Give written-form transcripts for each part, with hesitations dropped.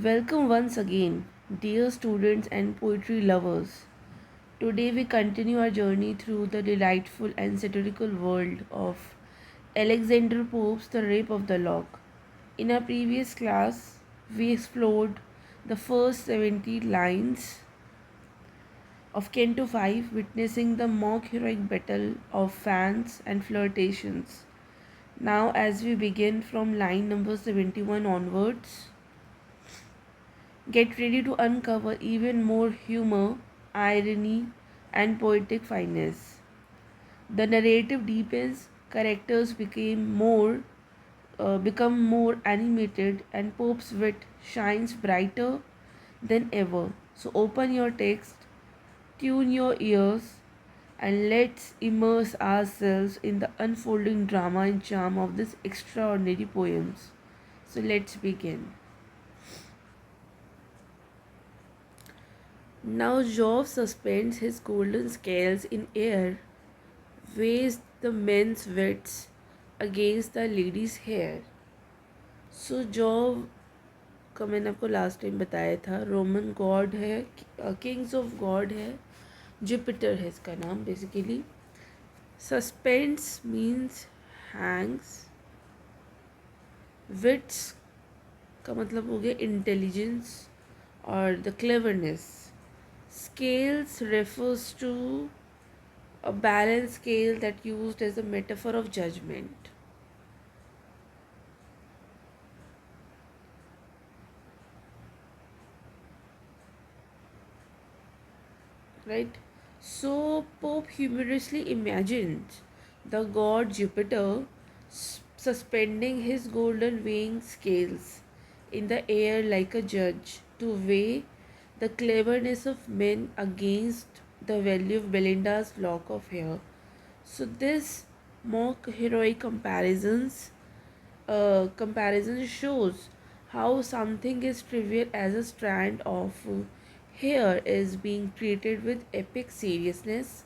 Welcome once again, dear students and poetry lovers. Today we continue our journey through the delightful and satirical world of Alexander Pope's The Rape of the Lock. In our previous class, we explored the first 70 lines of Canto 5, witnessing the mock heroic battle of fans and flirtations. Now, as we begin from line number 71 onwards, get ready to uncover even more humor, irony, and poetic fineness. The narrative deepens, characters become more animated, and Pope's wit shines brighter than ever. So open your text, tune your ears, and let's immerse ourselves in the unfolding drama and charm of these extraordinary poems. So let's begin. Now Jove suspends his golden scales in air, weighs the men's wits against the lady's hair. So job का मैंने आपको last time बताया था, Roman god है, kings of god है, Jupiter है इसका नाम basically. Suspense means hangs. Wits का मतलब हो गया इंटेलिजेंस और the cleverness. Scales refers to a balance scale that used as a metaphor of judgment. Right? So Pope humorously imagined the god Jupiter suspending his golden weighing scales in the air like a judge to weigh the cleverness of men against the value of Belinda's lock of hair. So this mock heroic comparison shows how something as trivial as a strand of hair is being treated with epic seriousness,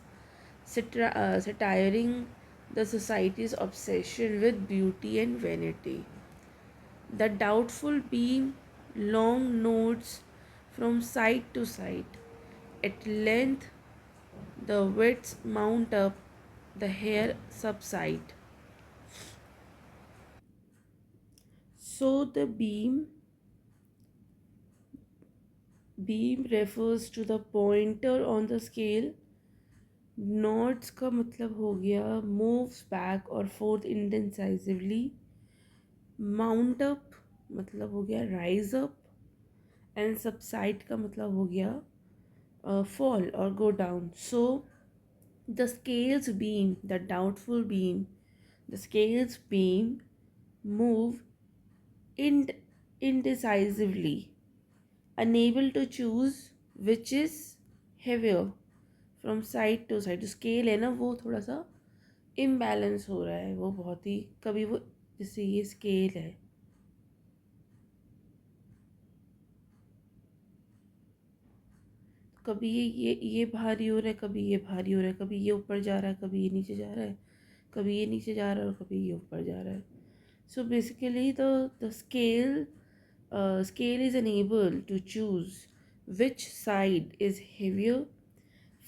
satiring the society's obsession with beauty and vanity. The doubtful beam long nods from side to side. At length, the wits mount up, the hair subside. So the beam refers to the pointer on the scale. Nods का मतलब हो गया moves back और forth indecisively. Mount up मतलब हो गया rise up. And subside का मतलब हो गया fall or go down. So the scales beam, the doubtful beam, the scales beam move ind- indecisively, unable to choose which is heavier from side to side. जो scale है ना वो थोड़ा सा इम्बैलेंस हो रहा है, वो बहुत ही कभी वो जैसे ये स्केल है, कभी ये भारी हो रहा है, कभी ये भारी हो रहा है, कभी ये ऊपर जा रहा है, कभी ये नीचे जा रहा है, कभी ये नीचे जा रहा है और कभी ये ऊपर जा रहा है. So basically the scale is unable to choose which side is heavier.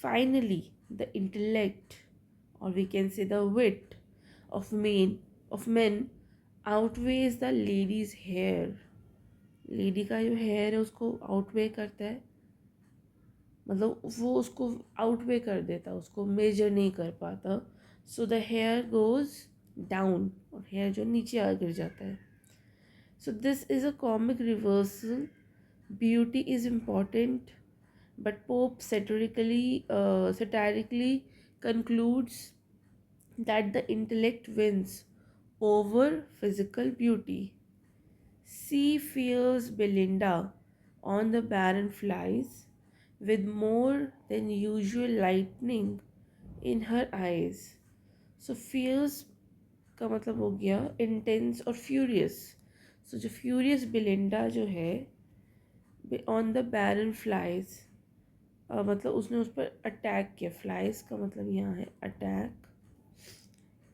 Finally, the intellect, or we can say the wit of men outweighs the lady's hair. Lady का जो हेयर है उसको आउटवे करता है, मतलब वो उसको आउटवे कर देता, उसको मेजर नहीं कर पाता. So the hair goes down, और हेयर जो नीचे आ गिर जाता है. So this is a comic reversal. Beauty is important, but Pope satirically concludes that the intellect wins over physical beauty. She fears Belinda on the barren flies with more than usual lightning in her eyes. So fears का मतलब हो गया intense और furious. So जो furious Belinda जो है on the barren flies, मतलब उसने उस पर अटैक किया. फ्लाइज का मतलब यहाँ है attack.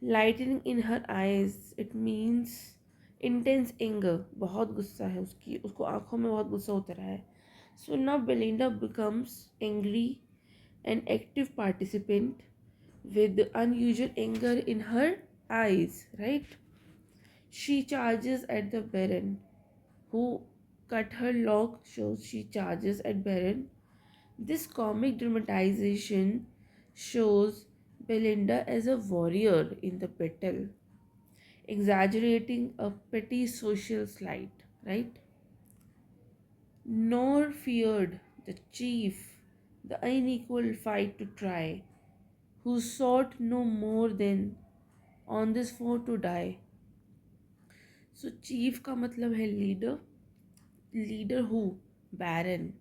Lightning in her eyes, it means intense anger, बहुत गुस्सा है उसकी, उसको आंखों में बहुत गुस्सा उतर रहा है. So now Belinda becomes angry and active participant with unusual anger in her eyes, right? She charges at the Baron, who cut her lock, shows she charges at Baron. This comic dramatization shows Belinda as a warrior in the battle, exaggerating a petty social slight, right? Nor feared the chief the unequal fight to try, who sought no more than on this fort to die. So chief का मतलब है leader. Leader who? Baron.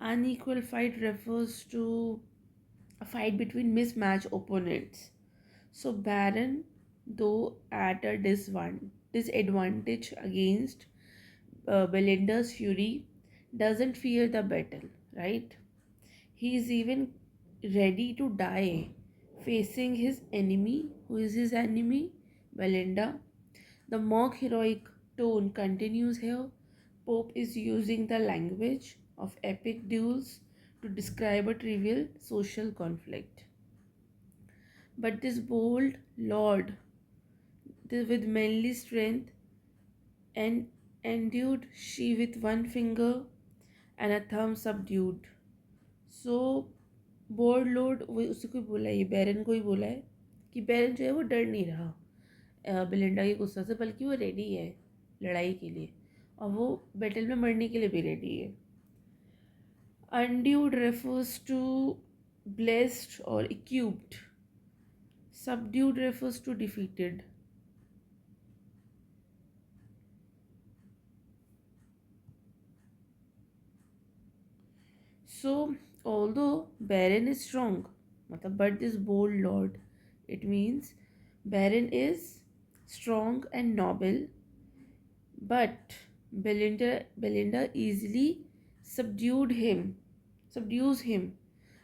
Unequal fight refers to a fight between mismatched opponents. So Baron, though at a disadvantage against Belinda's fury, doesn't fear the battle, right? He is even ready to die facing his enemy. Who is his enemy? Belinda. The mock heroic tone continues here. Pope is using the language of epic duels to describe a trivial social conflict. But this bold lord, with manly strength, and endued she with one finger and a thumb subdued. So board load वो उसी को ही बोला है, ये बैरन को ही बोला है कि बैरन जो है वो डर नहीं रहा बिलिंडा के गुस्सा से, बल्कि वो रेडी है लड़ाई के लिए और वो बैटल में मरने के लिए भी रेडी है. अनड्यूड रेफर्स टू ब्लेस्ड और इक्यूब्ड. Subdued refers to defeated. So, although Baron is strong, but this bold lord, it means Baron is strong and noble, but Belinda easily subdues him.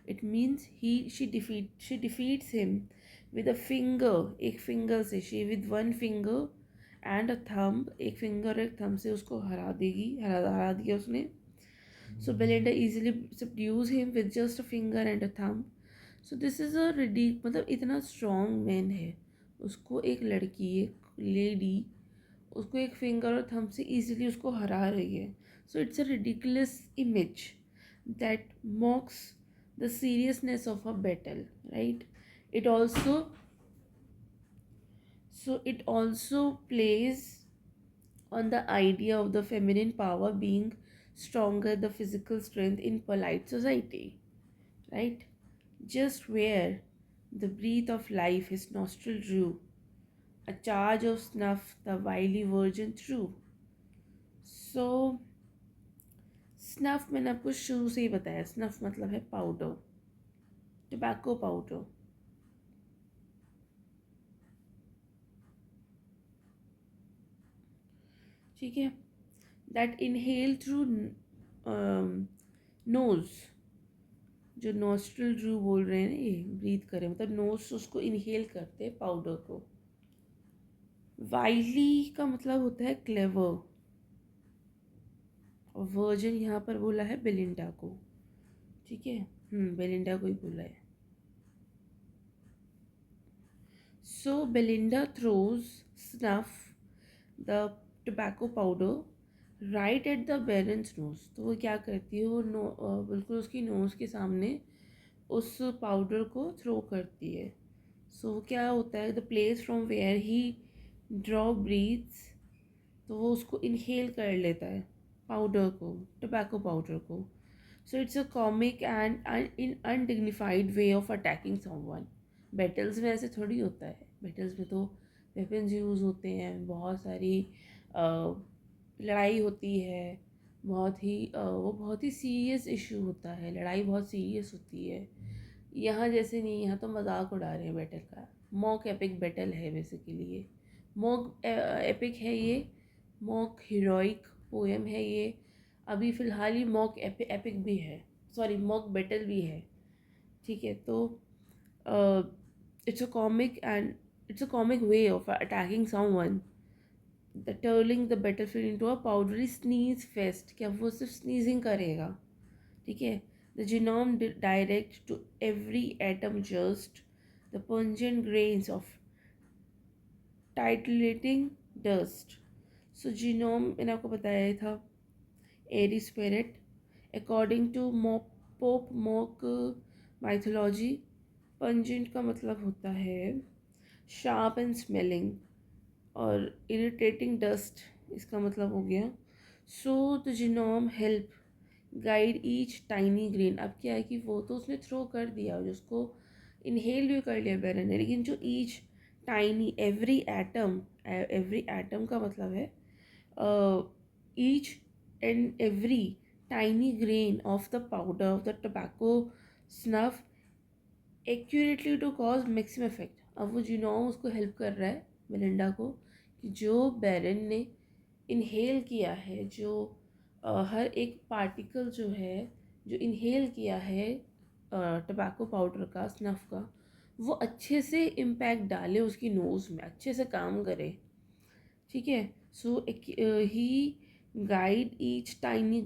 It means she defeats him with a finger, एक finger से, she with one finger and a thumb, एक finger और एक thumb से उसको हरा दिया उसने. So Belinda easily subdues him with just a finger and a thumb. So this is a ridiculous, मतलब इतना strong man है, उसको एक लड़की, एक लेडी, उसको एक फिंगर और थंब से easily उसको हरा रही है. So it's a ridiculous image that mocks the seriousness of a battle, right? It also it also plays on the idea of the feminine power being stronger the physical strength in polite society, right? Just where the breath of life his nostril drew, a charge of snuff the wily virgin threw. So snuff मैंने आपको शुरू से ही बताया, snuff मतलब है powder, tobacco powder. ठीक है. That inhale through nose, जो नोस्ट्रल ड्रू बोल रहे हैं ना, ये ब्रीथ करें, मतलब नोज से उसको इनहेल करते हैं पाउडर को. वाइली का मतलब होता है क्लेवर, और वर्जन यहाँ पर बोला है बेलिंडा को. ठीक है, बेलिंडा को ही बोला है. So Belinda throws snuff the tobacco powder right at the baron's nose. तो वो क्या करती है, वो बिल्कुल उसकी नोज़ के सामने उस पाउडर को थ्रो करती है. सो क्या होता है, the place from where he draw breaths, तो वो उसको इनहेल कर लेता है पाउडर को, टोबैको पाउडर को. So it's a comic and in undignified way of attacking someone. Battles में ऐसे थोड़ी होता है, बैटल्स में तो वेपन्स यूज़ होते हैं, बहुत सारी लड़ाई होती है, वो बहुत ही सीरियस इशू होता है, लड़ाई बहुत सीरियस होती है. यहाँ जैसे नहीं, यहाँ तो मजाक उड़ा रहे हैं बैटल का. मॉक एपिक बैटल है बेसिकली ये. मॉक एपिक है ये, मॉक हीरोइक पोएम है ये. अभी फ़िलहाल ही मॉक एपिक भी है, सॉरी मॉक बैटल भी है. ठीक है. तो it's a comic way of attacking someone the turning the battlefield into a powdery sneeze fest, क्या वो सिर्फ स्नीजिंग करेगा? ठीक है. The gnome direct to every atom just the pungent grains of titillating dust. So gnome मैंने आपको बताया ही था, airy spirit. According to Pope mock mythology, pungent का मतलब होता है शार्प एंड स्मेलिंग, और इरिटेटिंग डस्ट इसका मतलब हो गया. So the genome help guide each tiny grain. अब क्या है कि वो तो उसने थ्रो कर दिया, जिसको इनहेल भी कर लिया बेरन ने, लेकिन जो ईच टाइनी एवरी एटम का मतलब है each and every tiny grain of the powder of the tobacco snuff accurately to cause maximum effect. अब वो जीनोम उसको हेल्प कर रहा है मेलिंडा को, कि जो बेरन ने इनहेल किया है, जो हर एक पार्टिकल जो है, जो इनहेल किया है टबैको पाउडर का, स्नफ का, वो अच्छे से इम्पैक्ट डाले उसकी नोज़ में, अच्छे से काम करे. ठीक है. So he guide each tiny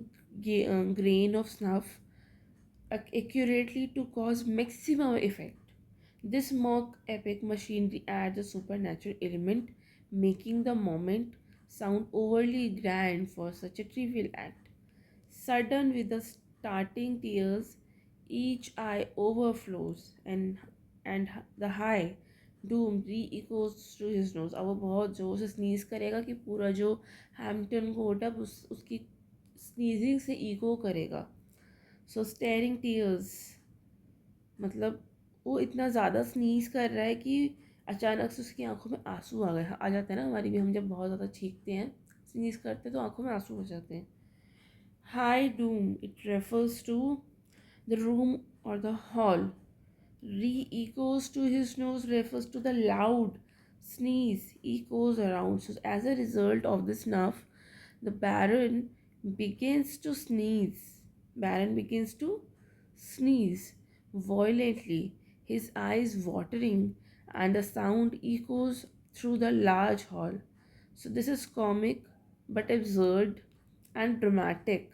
grain of snuff accurately to cause maximum effect. This mock epic machinery adds a supernatural element, making the moment sound overly grand for such a trivial act. Sudden with the starting tears, each eye overflows, and the high doom re-echoes to his nose. अब वो बहुत जोर से sneeze करेगा कि पूरा जो Hampton court है उसकी स्नीजिंग से इको करेगा. सो स्टेरिंग टीयर्स मतलब वो इतना ज़्यादा स्नीज कर रहा है कि अचानक से उसकी आंखों में आंसू आ जाते हैं ना. हमारी भी, हम जब बहुत ज़्यादा छींकते हैं, स्नीज करते हैं, तो आंखों में आंसू हो जाते हैं. High dome, it refers to the room और the hall. Re-echoes to his nose refers to the loud sneeze echoes around. So as a result of the snuff, the Baron begins to sneeze. Baron begins to sneeze violently, his eyes watering, and the sound echoes through the large hall. So this is comic but absurd and dramatic.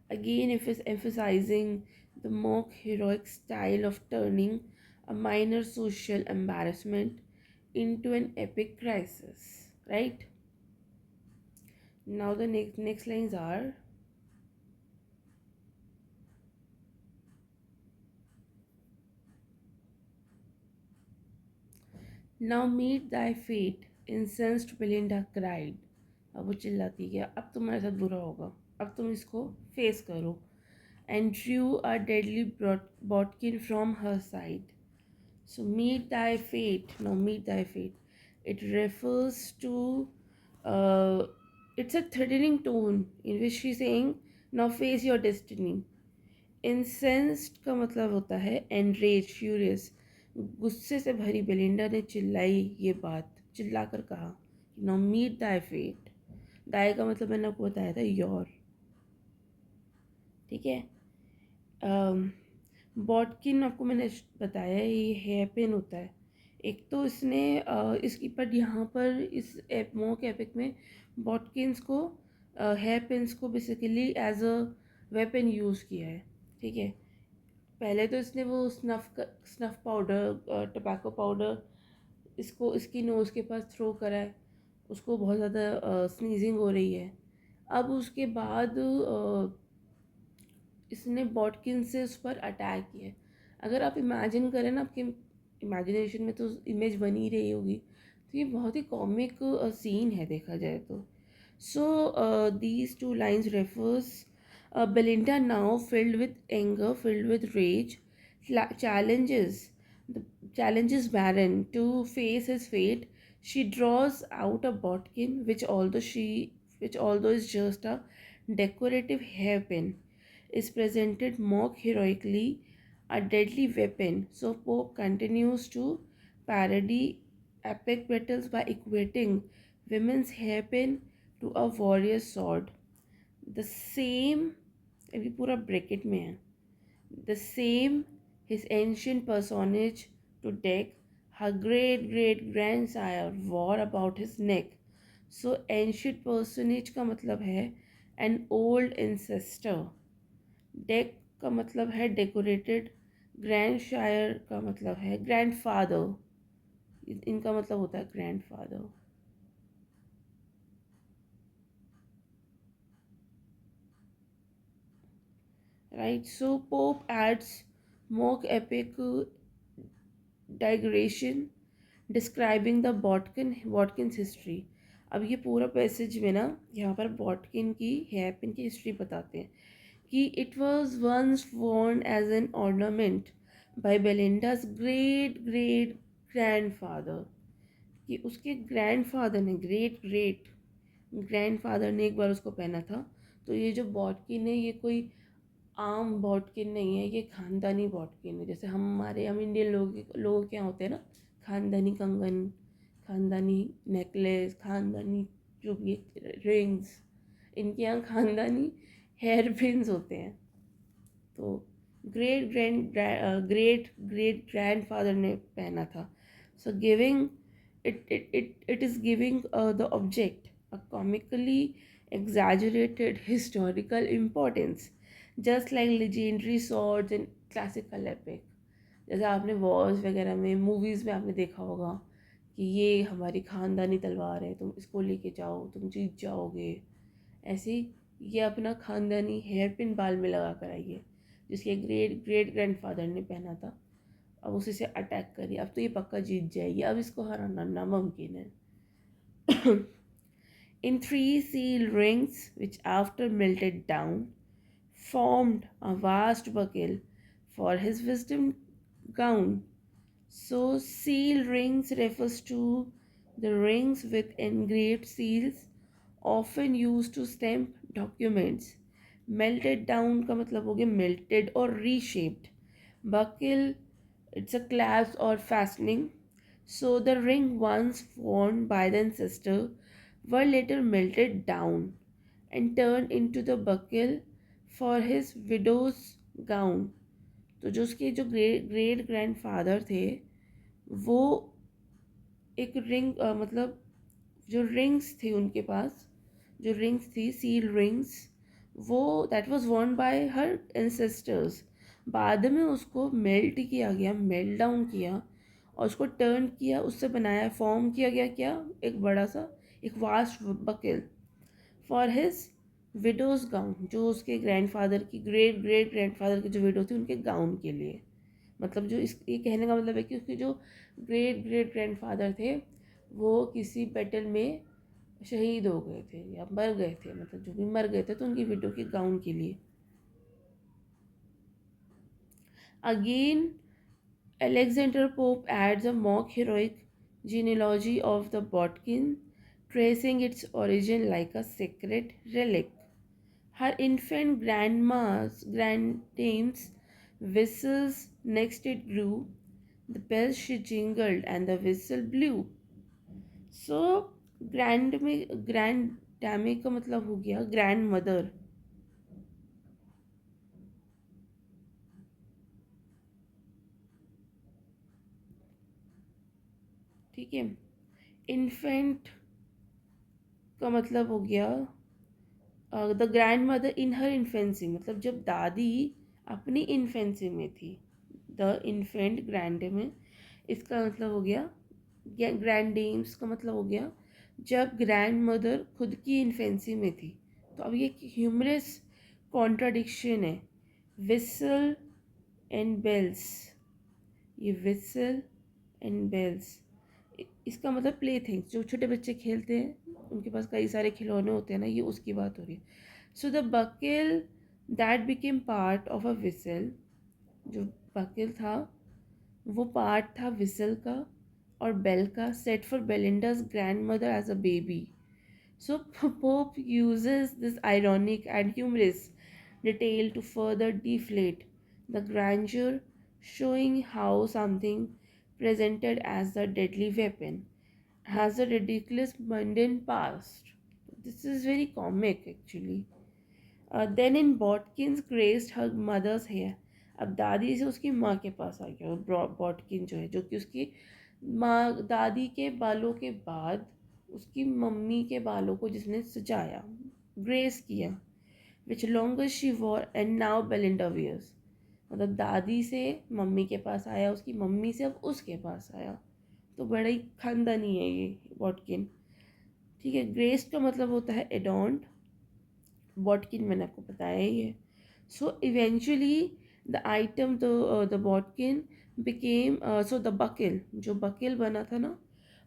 Again, if it's emphasizing the mock heroic style of turning a minor social embarrassment into an epic crisis, right? Now the next lines are, now meet thy fate, incensed Belinda cried. अब वो चिल्लाती है, अब तुम्हारे साथ बुरा होगा, अब तुम इसको फेस करो. And drew a deadly bodkin from her side. So meet thy fate. Now meet thy fate. It refers to it's a threatening tone in which she's saying, now face your destiny. Incensed का मतलब होता है enraged, furious. गुस्से से भरी Belinda ने चिल्लाई ये बात, चिल्लाकर कहा, now meet thy fate. दाई का मतलब मैंने आपको बताया था योर. ठीक है. बॉटकिन आपको मैंने बताया ये हेयर पेन होता है. एक तो इसने इसकी पर यहाँ पर इस मॉक एपिक में बॉटकिन्स को हेयर पेन्स को basically as a weapon use किया है. ठीक है. पहले तो इसने वो स्नफ़ पाउडर, टबैको पाउडर इसको इसकी नोज़ के पास थ्रो करा है, उसको बहुत ज़्यादा स्नीजिंग हो रही है. अब उसके बाद इसने बॉटकिन से उस पर अटैक किया. अगर आप इमेजिन करें ना, आपके इमेजिनेशन में तो इमेज बन ही रही होगी, तो ये बहुत ही कॉमिक सीन है देखा जाए तो. So these two lines refers Belinda now filled with anger, filled with rage, challenges challenges Baron to face his fate. She draws out a bodkin, which although is just a decorative hairpin, is presented mock heroically a deadly weapon. So Pope continues to parody epic battles by equating women's hairpin to a warrior's sword. The same, अभी पूरा bracket में है, the same his ancient personage to deck her great great grandsire wore about his neck. So ancient personage का मतलब है an old ancestor. Deck का मतलब है डेकोरेटेड। ग्रैंड शायर का मतलब है ग्रैंडफादर। इनका मतलब होता है grandfather. Right, so Pope adds mock epic digression describing the Watkins history। अब ये पूरा पैसेज में ना यहाँ पर बॉटकिन की हेयरपिन की हिस्ट्री बताते हैं कि it was once worn as an ornament by Belinda's great great grandfather. कि उसके ग्रैंडफादर ने ग्रैंडफादर ने एक बार उसको पहना था। तो ये जो बॉटकिन है ये कोई आम बॉटकिन नहीं है, ये खानदानी बॉटकिन है। जैसे हम इंडियन लोगों के यहाँ होते हैं ना, खानदानी कंगन, खानदानी नेकलेस, खानदानी जो भी रिंग्स, इनके यहाँ खानदानी हेयर पिन्स होते हैं। तो ग्रेट ग्रेट ग्रैंडफादर ने पहना था। So giving it is giving the object a comically exaggerated historical importance, just like legendary swords in classical epic। जैसे आपने वॉर्स वगैरह में मूवीज़ में आपने देखा होगा कि ये हमारी ख़ानदानी तलवार है, तुम इसको लेके जाओ तुम जीत जाओगे। ऐसे ही ये अपना ख़ानदानी हेयर पिन बाल में लगा कर आई है, जिसके ग्रेट ग्रेट ग्रैंडफादर ने पहना था। अब उसी से अटैक करिए, अब तो ये पक्का जीत जाएगी, अब इसको हराना नामुमकिन है। In three seal rings, which after melted down, formed a vast buckle for his wisdom gown. So, seal rings refers to the rings with engraved seals, often used to stamp documents. Melted down का मतलब हो गया melted or reshaped. Buckle, it's a clasp or fastening. So the ring once worn by the ancestor were later melted down and turned into the buckle for his widow's gown। तो जो उसके जो great grandfather थे वो एक ring मतलब जो rings थी उनके पास, जो रिंग्स थी सील रिंग्स, वो that was worn by her ancestors. बाद में उसको मेल्ट किया गया, मेल्ट डाउन किया और उसको टर्न किया, उससे बनाया फॉर्म किया गया क्या, एक बड़ा सा एक vast buccal for his widows gown, जो उसके ग्रैंडफादर की ग्रेट ग्रेट ग्रैंडफादर की जो विडो थी उनके गाउन के लिए। मतलब जो इस ये कहने का मतलब है कि उसके जो ग्रेट ग्रेट ग्रैंडफादर थे वो किसी बैटल में शहीद हो गए थे या मर गए थे, मतलब जो भी मर गए थे तो उनकी विडो के गाउन के लिए। Again Alexander Pope adds a mock heroic genealogy of the Botkin, tracing its origin like a sacred relic. Her infant grandma's granddame's whistles next it grew, the bells she jingled and the whistle blew। So grand dame का मतलब हो गया grand mother. ठीक है, infant का मतलब हो गया the grand mother in her infancy, मतलब जब दादी अपनी इन्फेंसी में थी। द इन्फेंट ग्रैंड में, इसका मतलब हो गया ग्रैंड डेम्स का मतलब हो गया जब ग्रैंड मदर खुद की इन्फेंसी में थी। तो अब ये ह्यूमरस कॉन्ट्राडिक्शन है। विसल एंड बेल्स, ये विसल एंड बेल्स, इसका मतलब प्ले थिंग्स, जो छोटे बच्चे खेलते हैं उनके पास कई सारे खिलौने होते हैं ना, ये उसकी बात हो रही है। So the buckle that became part of a whistle, जो बकेल था वो पार्ट था विसल का और बेल का, set for Belinda's grandmother as a baby। So Pope uses this ironic and humorous detail to further deflate the grandeur, showing how something presented as the deadly weapon has a ridiculous mundane past। This is very comic actually। Then in Botkins graced her mother's hair। अब दादी से उसकी माँ के पास आ गया बॉटकिन जो है, जो कि उसकी माँ दादी के बालों के बाद उसकी मम्मी के बालों को जिसने सजाया, ग्रेस किया, which longer she wore and now Belinda wears. मतलब दादी से मम्मी के पास आया, उसकी मम्मी से अब उसके पास आया, तो बड़ा ही खानदानी है ये वॉटकिन। ठीक है, ग्रेस का मतलब होता है एडॉन्ड, बॉटकिन मैंने आपको बताया ही है। So eventually the item the bodkin became, so the buckle, जो बकिल बना था ना,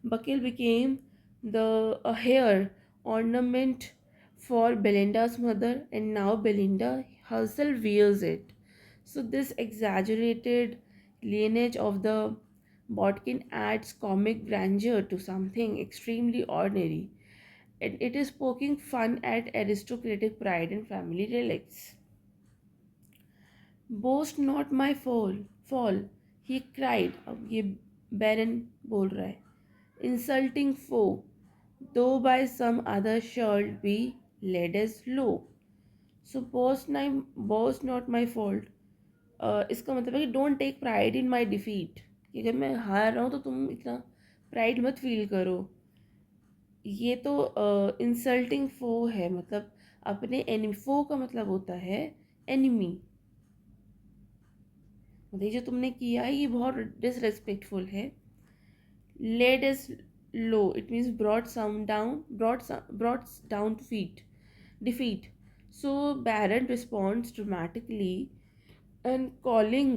buckle became the hair ornament for Belinda's mother, and now Belinda herself wears it. So this exaggerated lineage of the Botkin adds comic grandeur to something extremely ordinary, and it is poking fun at aristocratic pride and family relics. Boast not my fall, he cried. अब ये बैरन बोल रहा है. Insulting foe, though by some other shall be laid as low. So boast not my fault. इसका मतलब है कि don't take pride in my defeat, कि अगर मैं हार रहा हूँ तो तुम इतना प्राइड मत फील करो। ये तो इंसल्टिंग फो है, मतलब अपने एनिमी, फो का मतलब होता है एनिमी, मतलब ये जो तुमने किया है ये बहुत डिसरेस्पेक्टफुल है। Laid is low, it means brought down to feet defeat. So Baron responds dramatically and calling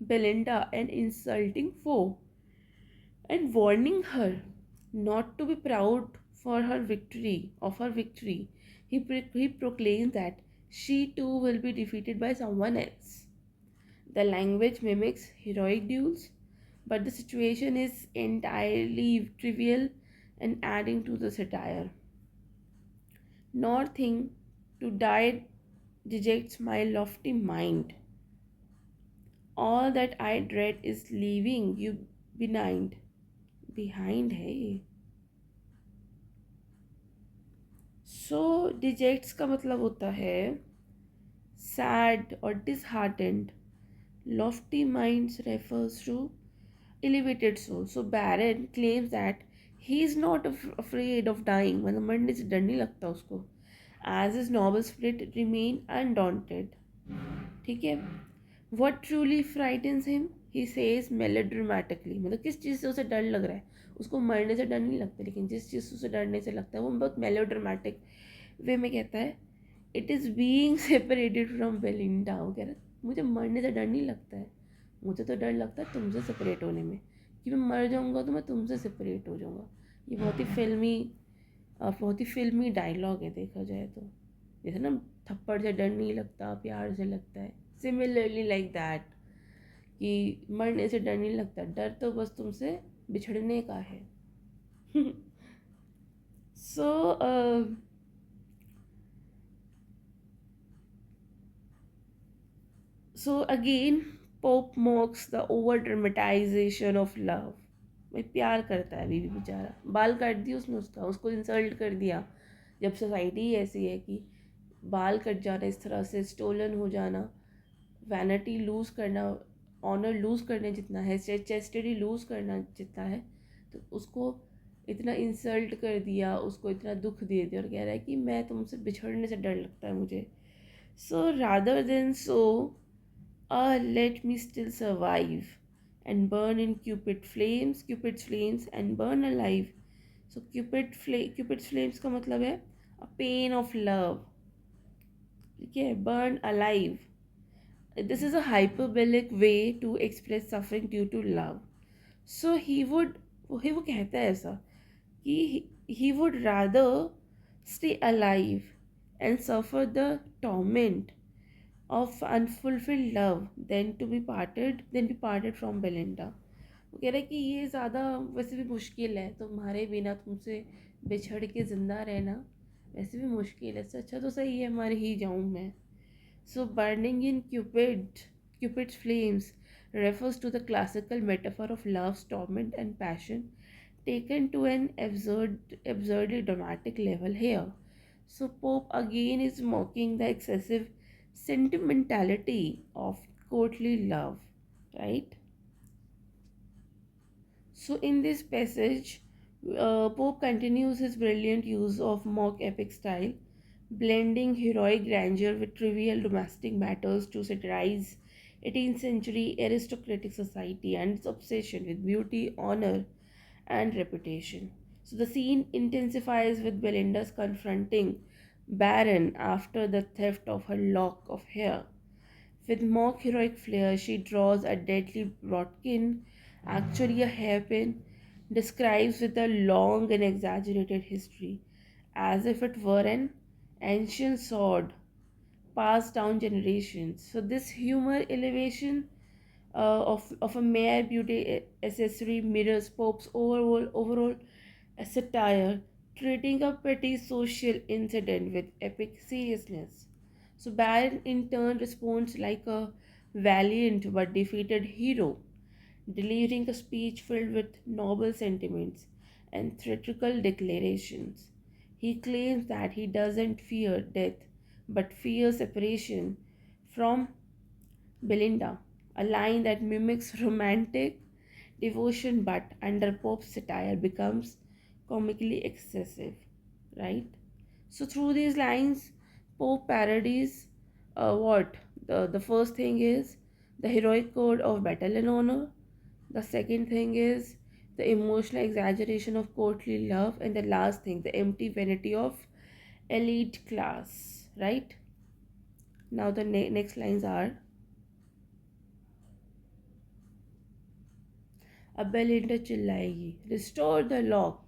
Belinda an insulting foe and warning her not to be proud for her victory of her victory. He proclaims that she too will be defeated by someone else. The language mimics heroic duels, but the situation is entirely trivial and adding to the satire. Nor think to die dejects my lofty mind. All that I dread is leaving you behind. Behind है ये. So dejects का मतलब होता है sad or disheartened. Lofty minds refers to elevated soul. So Baron claims that he is not afraid of dying. मतलब मरने से डर नहीं लगता उसको. As his noble spirit remain undaunted. ठीक है. What truly frightens him? He says melodramatically. मतलब किस चीज़ से उसे डर लग रहा है, उसको मरने से डर नहीं लगता, लेकिन जिस चीज़ से उसे डरने से लगता है वो बहुत मेलोड्रामेटिक वे में कहता है, it is being separated from Belinda. वो कह रहा है मुझे मरने से डर नहीं लगता है, मुझे तो डर लगता है तुमसे सेपरेट होने में, कि मैं मर जाऊँगा तो मैं तुमसे सेपरेट हो जाऊँगा। ये बहुत ही फिल्मी डायलॉग है देखा जाए तो। जैसे ना थप्पड़ से डर नहीं लगता, प्यार से लगता है, सिमिलरली लाइक दैट, कि मरने से डर नहीं लगता, डर तो बस तुमसे बिछड़ने का है। सो So again, Pope mocks the over dramatization of love. भाई प्यार करता है अभी भी बेचारा, बाल काट दिया उसने, उसको इंसल्ट कर दिया। जब सोसाइटी ही ऐसी है कि बाल कट जाना इस तरह से, स्टोलन हो जाना, वैनिटी लूज़ करना, ऑनर लूज़ करने जितना है, चेस्टिटी लूज़ करना जितना है, तो उसको इतना इंसल्ट कर दिया, उसको इतना दुख दे दिया, और कह रहा है कि मैं तुमसे बिछड़ने से डर लगता है मुझे। So rather than so, let me still survive and burn in Cupid's flames and burn alive. So Cupid's flames का मतलब है a pain of love. ठीक है, burn alive. This is a hyperbolic way to express suffering due to love. So वो कहता है ऐसा कि he would rather stay alive and suffer the torment of unfulfilled love than be parted from Belinda. वो कह रहा है कि ये ज़्यादा वैसे भी मुश्किल है, तुम्हारे बिना तुमसे बिछड़ के ज़िंदा रहना वैसे भी मुश्किल है, इससे अच्छा तो सही है मर ही जाऊँ मैं। So burning in Cupid's flames refers to the classical metaphor of love's torment and passion taken to an absurdly dramatic level here. So Pope again is mocking the excessive sentimentality of courtly love, right? So in this passage, Pope continues his brilliant use of mock epic style, blending heroic grandeur with trivial domestic matters to satirize 18th century aristocratic society and its obsession with beauty, honor, and reputation. So the scene intensifies with Belinda's confronting Baron after the theft of her lock of hair. With mock heroic flair, she draws a deadly bodkin, actually a hairpin, describes with a long and exaggerated history, as if it were an ancient sword passed down generations. So this humor elevation of a mere beauty accessory mirrors Pope's overall satire, treating a petty social incident with epic seriousness. So Baron in turn responds like a valiant but defeated hero, delivering a speech filled with noble sentiments and theatrical declarations. He claims that he doesn't fear death but fears separation from Belinda, a line that mimics romantic devotion but under pop satire becomes comically excessive, right? So through these lines, Pope parodies what? The first thing is the heroic code of battle and honor. The second thing is the emotional exaggeration of courtly love. And the last thing, the empty vanity of elite class, right? Now the next lines are अब Belinda चिल्लाएगी Restore the lock.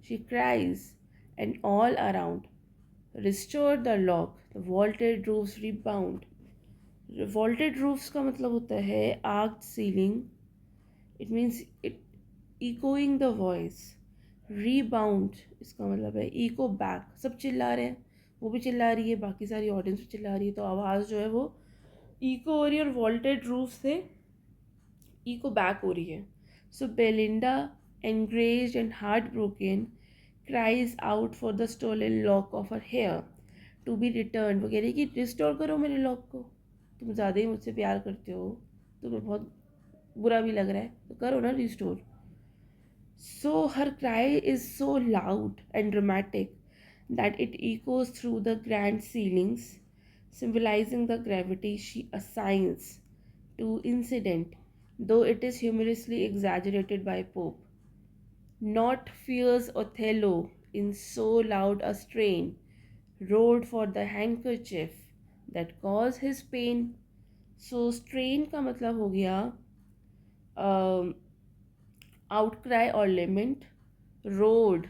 She cries, and all around. Restore the lock. The vaulted roofs rebound. Vaulted roofs का मतलब होता है arched ceiling. It means it echoing the voice. Rebound इसका मतलब है echo back. सब चिल्ला रहे हैं, वो भी चिल्ला रही है, बाकी सारी ऑडियंस भी चिल्ला रही है, तो आवाज़ जो है वो इको हो रही है और वॉल्टेड रूफ से इको बैक हो रही है. So Belinda, enraged and heartbroken, cries out for the stolen lock of her hair to be returned. वो कह रही है कि रिस्टोर करो मेरे लॉक को, तुम ज़्यादा ही मुझसे प्यार करते हो, तुम्हें बहुत बुरा भी लग रहा है, तो करो ना restore. So her cry is so loud and dramatic that it echoes through the grand ceilings, symbolizing the gravity she assigns to incident, though it is humorously exaggerated by Pope. Not fears Othello in so loud a strain, roared for the handkerchief that caused his pain. So strain का मतलब हो गया outcry और लिमेंट. Road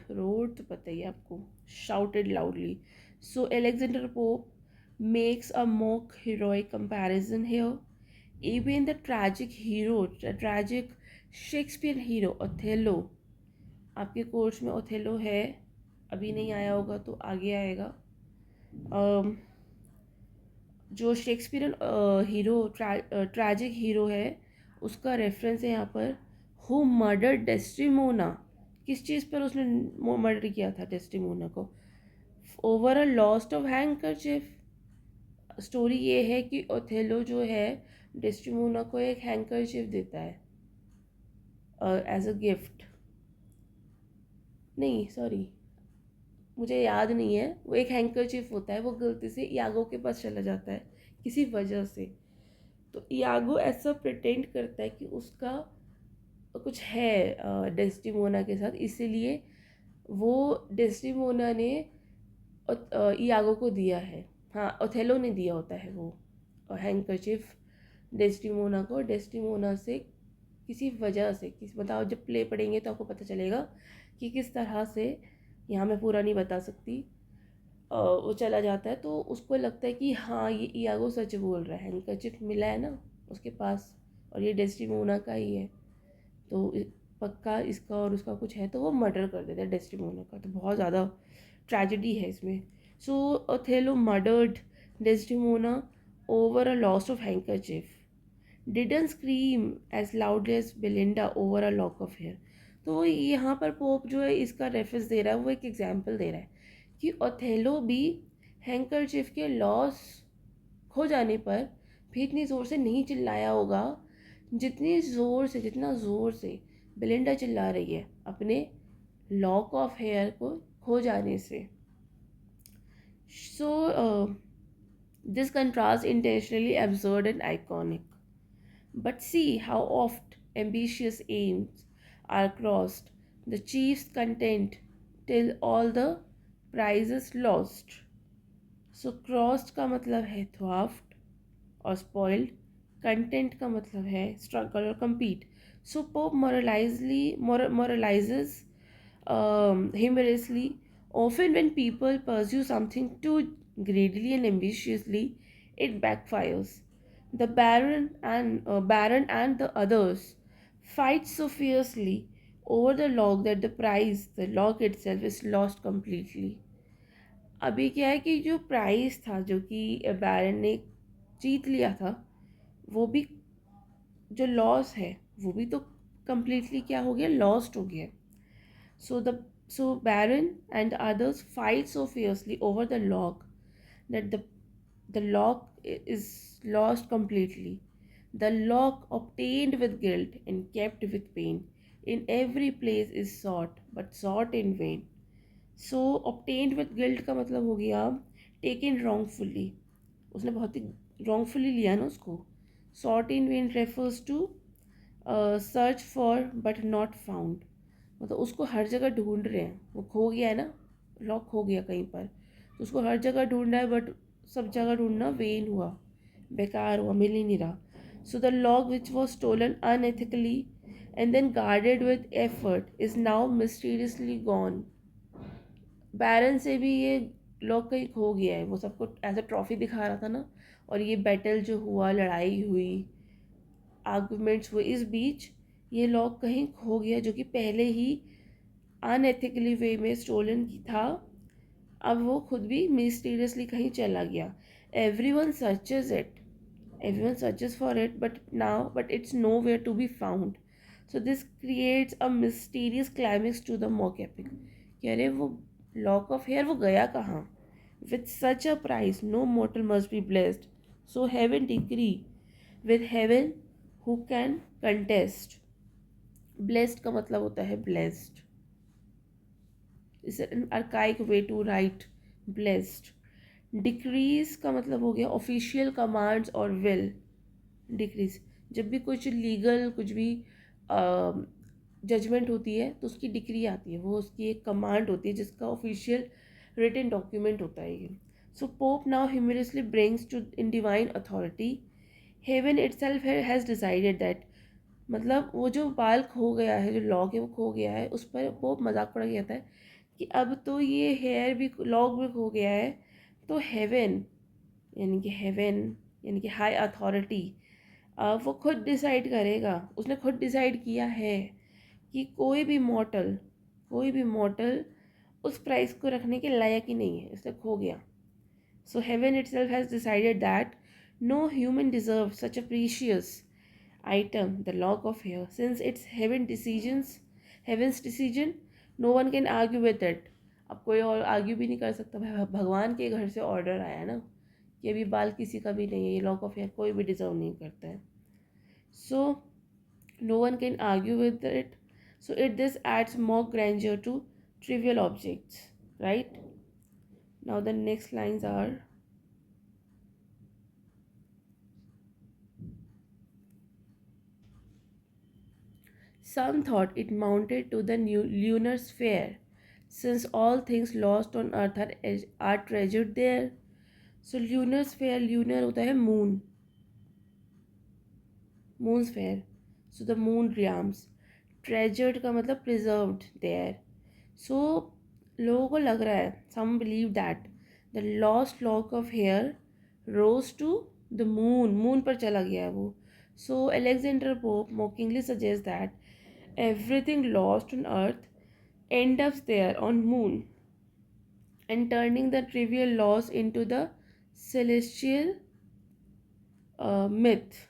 तो पता ही है आपको, shouted loudly. So Alexander Pope makes a mock heroic comparison here. Even the tragic Shakespeare hero Othello, आपके कोर्स में ओथेलो है, अभी नहीं आया होगा तो आगे आएगा. जो शेक्सपियन हीरो ट्रैजिक हीरो है उसका रेफरेंस है यहाँ पर. हु मर्डर डेस्टिमोना, किस चीज़ पर उसने मर्डर किया था डेस्टिमोना को? Over a lost of handkerchief. Story ये है कि ओथेलो जो है डेस्टिमोना को एक हैंकरचिफ देता है एज अ गिफ्ट. नहीं सॉरी, मुझे याद नहीं है, वो एक हैंकरचिफ होता है, वो गलती से यागो के पास चला जाता है किसी वजह से. तो यागो ऐसा प्रिटेंड करता है कि उसका कुछ है डेस्टिमोना के साथ, इसीलिए वो डेस्टिमोना ने यागो को दिया है. हाँ, ओथेलो ने दिया होता है वो हैंकरचिफ डेस्टिमोना को. डेस्टिमोना से किसी वजह से बताओ, जब प्ले पढ़ेंगे तो आपको पता चलेगा कि किस तरह से. यहाँ मैं पूरा नहीं बता सकती. वो चला जाता है तो उसको लगता है कि हाँ ये इयागो सच बोल रहा है, हैंकरचिफ मिला है ना उसके पास और ये डेस्टिमोना का ही है, तो पक्का इसका और उसका कुछ है, तो वो मर्डर कर देता है डेस्टिमोना का. तो बहुत ज़्यादा ट्रेजेडी है इसमें. So Othello murdered Desdemona over a loss of handkerchief, didn't scream as loudly as Belinda over a lock of hair. तो यहाँ पर पोप जो है इसका रेफरेंस दे रहा है, वो एक एग्जाम्पल दे रहा है कि ओथेलो भी हैंकरचिफ के लॉस खो जाने पर भी इतनी ज़ोर से नहीं चिल्लाया होगा जितना ज़ोर से बेलिंडा चिल्ला रही है अपने लॉक ऑफ हेयर को खो जाने से. So this contrast intentionally absurd and iconic. But see how oft ambitious aims are crossed, the chief's content till all the prizes lost. So crossed का मतलब है thwaft और spoiled. Content का मतलब है struggle और compete. So Pope moralizes humorously. Often when people pursue something too greedily and ambitiously, it backfires. The Baron and the others fight so fiercely over the log that the log itself, is lost completely. अभी क्या है कि जो price था जो कि बैरन ने जीत लिया था, वो भी जो लॉस है वो भी तो completely क्या हो गया, लॉस्ट हो गया. So Baron and others fight so fiercely over the log that the log is lost completely. The log obtained with guilt and kept with pain. In every place is sought, but sought in vain. So obtained with guilt का मतलब हो गया taken wrongfully. उसने बहुत ही wrongfully लिया ना उसको. Sought in vain refers to search for but not found. मतलब उसको हर जगह ढूंढ रहे हैं, वो खो गया है ना, लॉक खो गया कहीं पर, तो उसको हर जगह ढूंढना है, बट सब जगह ढूंढना वेन हुआ, बेकार हुआ, मिल ही नहीं रहा. So the log which was stolen unethically and then guarded with effort is now mysteriously gone. Baron से भी ये लॉग कहीं खो गया है, वो सबको एज अ ट्रॉफी दिखा रहा था ना, और ये बैटल जो हुआ, लड़ाई हुई, आर्गूमेंट्स हुए, इस बीच ये लॉग कहीं खो गया जो कि पहले ही अनएथिकली वे में स्टोलन की था. अब वो खुद भी मिस्टीरियसली कहीं चला गया. Everyone searches for it but it's nowhere to be found. So this creates a mysterious climax to the mock epic. कह रहे वो लॉक ऑफ हेयर वो गया कहाँ. With such a prize no mortal must be blessed. So heaven decrees with heaven who can contest. Blessed का मतलब होता है blessed. Is an archaic way to write blessed. Decrees का मतलब हो गया ऑफिशियल कमांड्स और विल. डिक्रीज जब भी कुछ लीगल कुछ भी जजमेंट होती है तो उसकी डिक्री आती है, वो उसकी एक कमांड होती है जिसका ऑफिशियल रिटन डॉक्यूमेंट होता है ये. So Pope now humorously brings to in divine authority. Heaven itself has decided that, मतलब वो जो बाल खो गया है, जो लॉग है वो खो गया है, उस पर पोप मजाक पड़ा कहता है कि अब तो ये हेयर भी, लॉग भी खो गया है, तो हेवन यानी कि हाई अथॉरिटी, वो खुद डिसाइड करेगा. उसने खुद डिसाइड किया है कि कोई भी मॉर्टल उस प्राइस को रखने के लायक ही नहीं है, इसलिए खो गया. So heaven itself has decided that no human deserve such a precious item, the log of hair. Since it's heaven's decision, no one can argue with it. अब कोई और आर्ग्यू भी नहीं कर सकता. भगवान के घर से ऑर्डर आया ना कि अभी बाल किसी का भी नहीं है, ये लॉक ऑफ हेयर कोई भी डिजर्व नहीं करता है. So no one can argue with it. So this adds more grandeur to trivial objects, right? Now the next lines are, some thought it mounted to the new lunar sphere, since all things lost on earth are treasured there. So lunar sphere, lunar होता है moon sphere. So the moon realms. Treasured का मतलब preserved there. So लोगों को लग रहा है, some believe that the lost lock of hair rose to the moon पर चला गया है वो. So Alexander Pope mockingly suggests that everything lost on earth ends up there on moon, and turning the trivial loss into the celestial myth,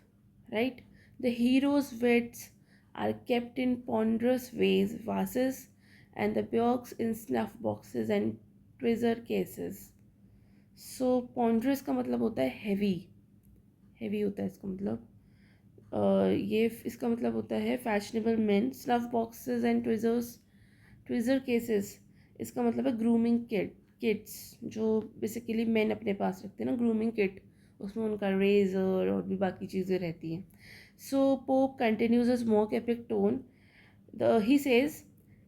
right? The hero's wits are kept in ponderous vases, and the books in snuff boxes and treasure cases. So ponderous का मतलब होता है heavy होता है इसका मतलब. ये इसका मतलब होता है fashionable main. Snuff boxes and tweezer cases, इसका मतलब है ग्रूमिंग किट्स, जो बेसिकली मैन अपने पास रखते हैं ना, ग्रूमिंग किट, उसमें उनका रेजर और भी बाकी चीज़ें रहती हैं. So Pope continues a smoke epic tone. He says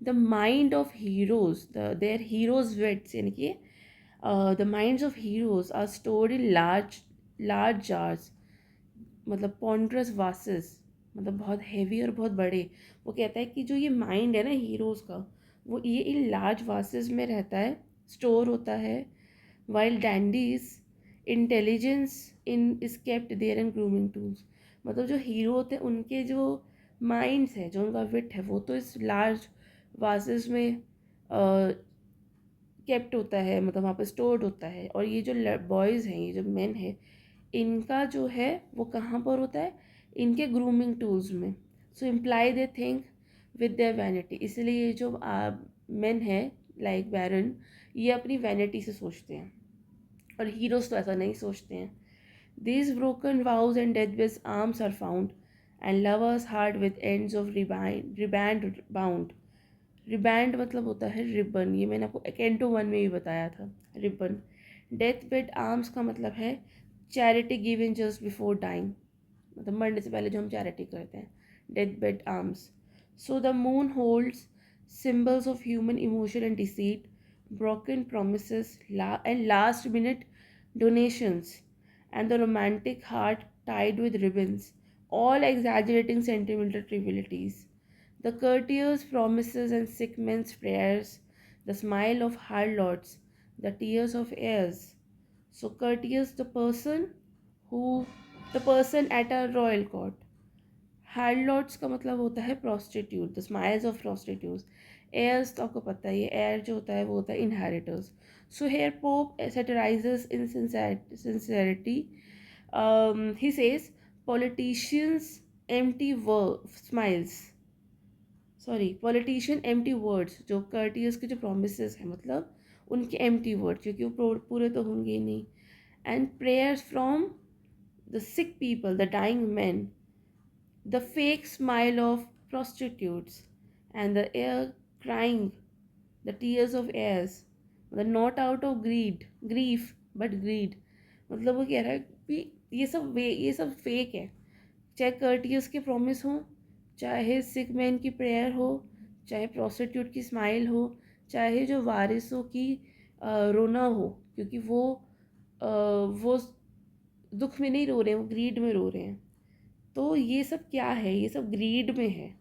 the mind of heroes, their heroes wits, यानी कि the minds of heroes are stored in large jars, मतलब ponderous vases, मतलब बहुत हैवी और बहुत बड़े. वो कहता है कि जो ये माइंड है ना हीरोज़ का, वो ये इन लार्ज वासेस में रहता है, स्टोर होता है. While dandies intelligence in is kept there and grooming tools, मतलब जो हीरो होते हैं उनके जो माइंड्स है, जो उनका विट है, वो तो इस लार्ज वासेस में केप्ट होता है, मतलब वहाँ पर स्टोर्ड होता है. और ये जो बॉयज़ हैं, ये जो मेन है, इनका जो है वो कहाँ पर होता है, इनके ग्रूमिंग टूल्स में. So imply they think with their vanity, इसलिए ये जो मेन है लाइक बैरन, ये अपनी वैनिटी से सोचते हैं, और हीरोज़ तो ऐसा नहीं सोचते हैं. These broken vows and deathbed arms are found, and lovers' heart with ends of riband bound. रिबैंड मतलब होता है रिबन, ये मैंने आपको कैंटो 1 में भी बताया था, रिबन. डेथ बेड आर्म्स का मतलब है charity given just before dying, मतलब मरने से पहले जो हम चैरिटी करते हैं, death bed alms. So the moon holds symbols of human emotion and deceit, broken promises, and last minute donations, and the romantic heart tied with ribbons, all exaggerating sentimental trivialities. The courtiers' promises and sick men's prayers, the smile of harlots, the tears of heirs. So courteous, who the person at a royal court. Harlots का मतलब होता है prostitute, the smiles of prostitutes. Heirs तो आपको पता ही है, heir जो होता है वो होता है inheritors. So here Pope satirizes insincerity. He says politicians empty smiles, sorry politician empty words, जो कर्टियस के जो प्रोमिस हैं, मतलब उनके एम्प्टी वर्ड, क्योंकि वो पूरे तो होंगे ही नहीं. And prayers from the sick people, the dying man, the fake smile of prostitutes, and the heir crying the tears of heirs, मतलब not out of grief but greed. मतलब वो कह रहा है कि ये सब फेक है, चाहे कर्टियस के प्रॉमिस हों, चाहे सिक मैन की प्रेयर हो, चाहे प्रोस्टिट्यूट की स्माइल हो, चाहे जो वारिसों की रोना हो, क्योंकि वो दुख में नहीं रो रहे हैं, वो ग्रीड में रो रहे हैं. तो ये सब क्या है, ये सब ग्रीड में है,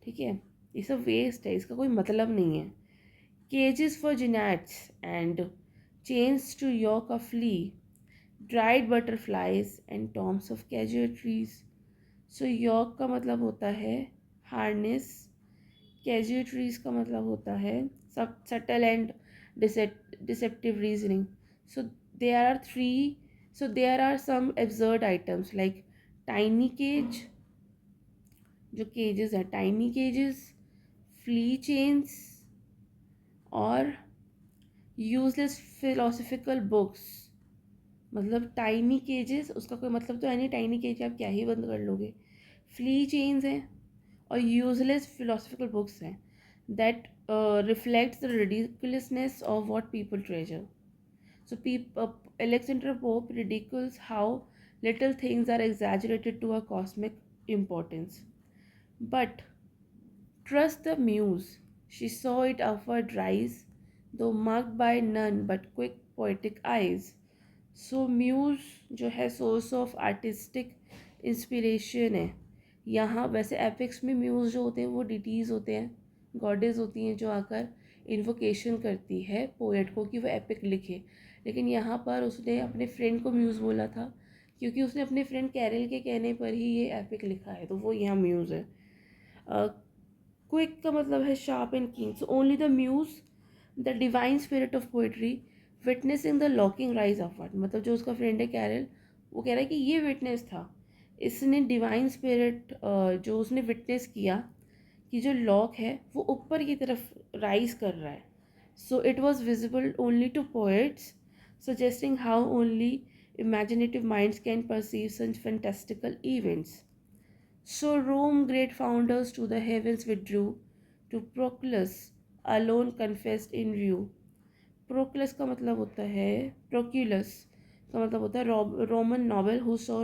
ठीक है, ये सब वेस्ट है, इसका कोई मतलब नहीं है. Cages for gnats and chains to yoke a flea, dried butterflies and tomes of casual trees. So yoke का मतलब होता है हार्नेस, कैजुअट्रीज का मतलब होता है सब subtle and deceptive reasoning. So there are three so there are some absurd items like tiny cage, जो केजेस हैं, टाइनी केजेस, फ्ली चेन्स, और यूजलेस फिलोसफिकल बुक्स. मतलब टाइनी केजेस, उसका कोई मतलब तो है नहीं, टाइनी केज आप क्या ही बंद कर लोगे. फ्ली चेन्स हैं और यूजलेस फिलोसफिकल बुक्स हैं that reflects the ridiculousness of what people treasure. So Alexander Pope ridicules how little things are exaggerated to a cosmic importance. But trust the muse, she saw it upward rise, though marked by none but quick poetic eyes. So muse जो है source of artistic inspiration है. यहाँ वैसे epics में muse जो होते हैं वो डिटीज़ होते हैं, गॉडेज होती हैं, जो आकर इन्वोकेशन करती है पोएट को कि वो एपिक लिखे. लेकिन यहाँ पर उसने अपने फ्रेंड को म्यूज़ बोला था, क्योंकि उसने अपने फ्रेंड कैरल के कहने पर ही ये एपिक लिखा है, तो वो यहाँ म्यूज़ है. क्विक का मतलब है शार्प एंड कीन. So only the muse, the divine spirit of poetry, witnessing the locking rise upward. मतलब जो उसका फ्रेंड है कैरल, वो कह रहा है कि ये विटनेस था, इसने डिवाइन स्पिरिट जो उसने विटनेस किया कि जो लॉक है वो ऊपर की तरफ राइज कर रहा है. So it was visible only to poets, suggesting how only imaginative minds can perceive such fantastical events. So Rome great founders to the heavens withdrew to Proclus alone confessed in view. Proculus का मतलब होता है, Proculus का मतलब होता है Roman noble who saw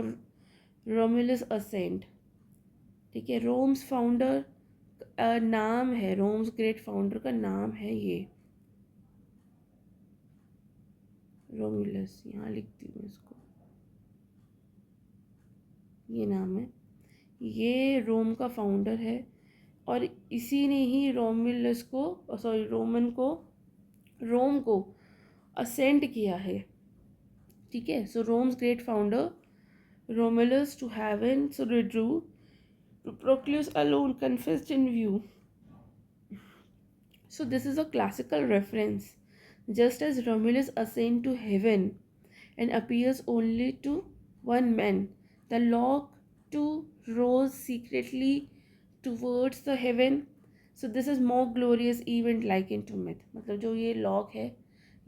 Romulus ascent. ठीक है, रोम्स फाउंडर नाम है, रोम्स ग्रेट फाउंडर का नाम है ये रोमुलस, यहाँ लिखती हूँ इसको, ये नाम है, ये रोम का फाउंडर है और इसी ने ही रोमुलस को, सॉरी रोम को असेंड किया है। ठीक है, so Rome's great founder Romulus to heaven so withdrew to Proclus alone confessed in view. So this is a classical reference. Just as Romulus ascends to heaven and appears only to one man, the lock too rose secretly towards the heaven. So this is more glorious event likened to myth. मतलब जो ये lock है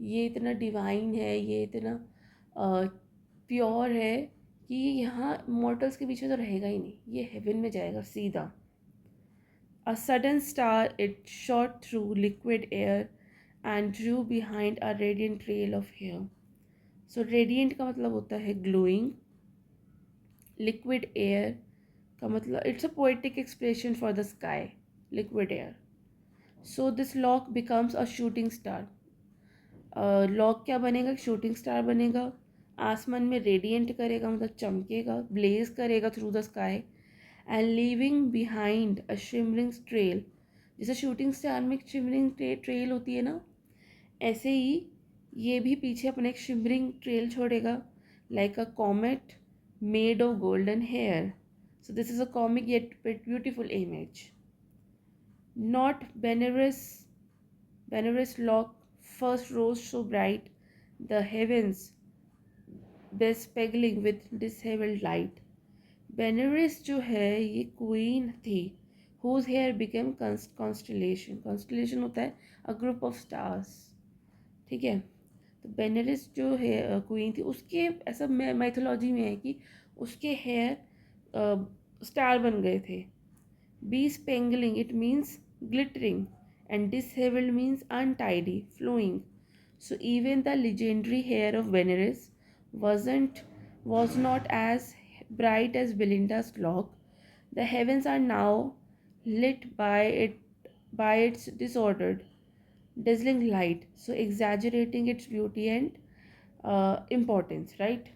ये इतना divine है, ये इतना pure है कि यहाँ मॉर्टल्स के बीच में तो रहेगा ही नहीं, ये हेवन में जाएगा सीधा। A sudden star it shot through liquid air and drew behind a radiant trail of hair. So radiant का मतलब होता है glowing, liquid air का मतलब it's a poetic expression for the sky, liquid air. So this lock becomes a shooting star. Lock क्या बनेगा, shooting star बनेगा, आसमान में रेडिएंट करेगा मतलब चमकेगा, ब्लेज करेगा through the sky and leaving behind a shimmering trail. जैसे शूटिंग स्टार में एक शिमरिंग ट्रेल होती है ना, ऐसे ही ये भी पीछे अपने एक शिमरिंग ट्रेल छोड़ेगा, like a comet made of golden hair. So this is a comic yet beautiful image. Not Benares lock first rose so bright, the heavens bespeggling with dishevelled light. बेनरेस जो है ये क्वीन थी whose hair became constellation. constellation होता है a group of stars. ठीक है, तो बेनरेस जो है क्वीन थी, उसके ऐसा माइथोलॉजी में है कि उसके हेयर स्टार बन गए थे। Bespangling it means glittering and dishevelled means untidy, flowing. So even the legendary hair of Veneris was not as bright as Belinda's lock. The heavens are now lit by its disordered, dazzling light, so exaggerating its beauty and importance, right?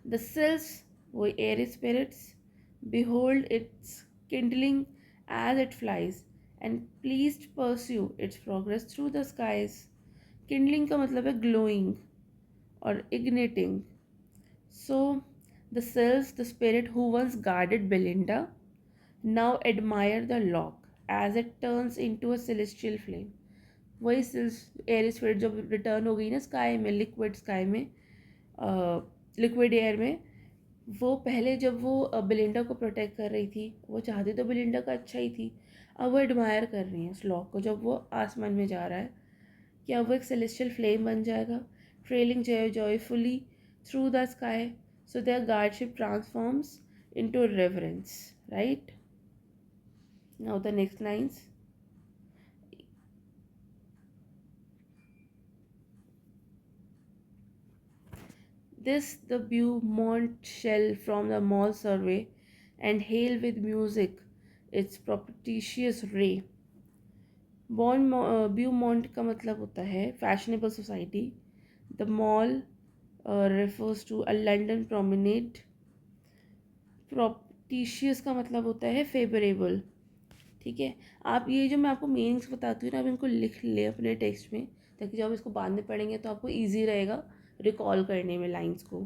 The sylphs were airy spirits. Behold its kindling as it flies, and pleased pursue its progress through the skies. Kindling का मतलब है glowing और igniting. So the sylphs, the spirit who once guarded Belinda, now admire the lock as it turns into a celestial flame. वही air spirit जब return हो गई ना sky में, लिक्विड स्काई में, लिक्विड एयर में, वो पहले जब वो बेलिंडा को प्रोटेक्ट कर रही थी, वो चाहती तो बेलिंडा का अच्छा ही थी, अब वो एडमायर कर रही है उस लॉक को जब वो आसमान में जा रहा है कि अब वो एक सेलेस्टियल फ्लेम बन जाएगा, trailing joyfully through the sky, so their guardship transforms into reverence, right? Now the next lines. This the Beaumont shell from the mall survey, and hail with music its propitious ray. Beaumont का मतलब होता है fashionable society. The Mall refers to a London promenade. Propitious का मतलब होता है favourable. ठीक है, आप ये जो मैं आपको मीनिंग्स बताती हूँ ना, आप इनको लिख ले अपने टेक्स्ट में, ताकि जब आप इसको बाद में पढ़ेंगे तो आपको ईजी रहेगा रिकॉल करने में लाइन्स को.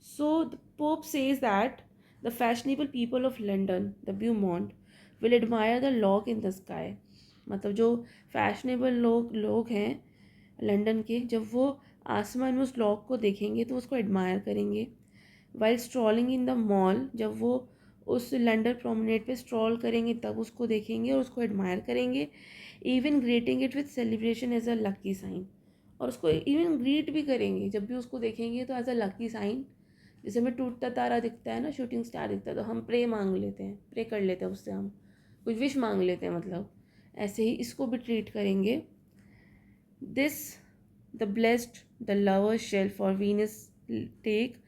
So the Pope says that the fashionable people of London, the Beaumont, will admire the lock in the sky. मतलब जो फैशनेबल लोग हैं लंदन के, जब वो आसमान में उस लॉक को देखेंगे तो उसको एडमायर करेंगे. While strolling in the mall, जब वो उस लंडन प्रोमेनेड पे स्ट्रॉल करेंगे तब उसको देखेंगे और उसको एडमायर करेंगे. Even greeting it with celebration as a lucky sign. और उसको इवन ग्रीट भी करेंगे जब भी उसको देखेंगे तो एज अ लकी साइन. जैसे हमें टूटता तारा दिखता है ना, शूटिंग स्टार दिखता है, तो हम प्रे मांग लेते हैं, प्रे कर लेते हैं उससे, हम कुछ विश मांग लेते हैं मतलब. ऐसे ही इसको भी ट्रीट करेंगे. This the blessed the lover shall for Venus take